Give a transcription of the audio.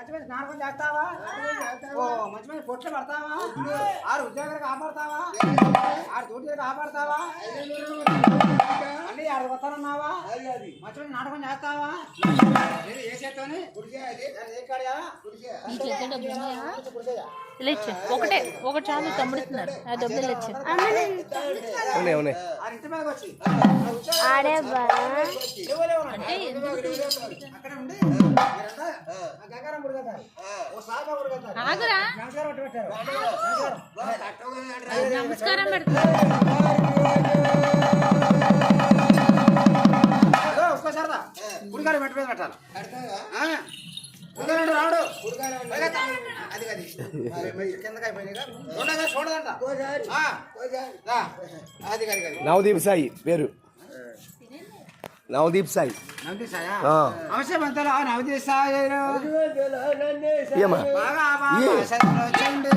మంచి మంచి నాటకం చేస్తావా? ఓ మంచి మంచి పొట్లు పడతావా? ఆరు ఉద్యోగాలు కాపాడతావా? ఆరు డ్యూటీలు కాపాడతావా? మళ్ళీ ఆరు వస్తానన్నావా? మంచి మంచి నాటకం చేస్తావా? ఏ చేత్తోని ఏ కాడియా? ఒకటే ఒకటి చాలు తమ్ముడుతున్నాడు ఆ డబ్బులు వచ్చి ఇంటి మీదకి వచ్చి అక్కడ ఉండి గంగారం గుడిగతారు ఓ సాయిబా గుడిగతారు ఆగురా నమస్కారం పెట్టారు నమస్కారం పెడతారు ఒక్కసారి గుడిగారు మెట్ట మీద పెట్టాలి రాడు అది అది కిందకి అయిపోయినాయి చూడదంట అది అది అది నవదీప్ సాయి పేరు నవదీప్ సాయి నవదీప్ సాయి అవశ్యం అంతా నవదీప్ సాయి బాగా వచ్చిండు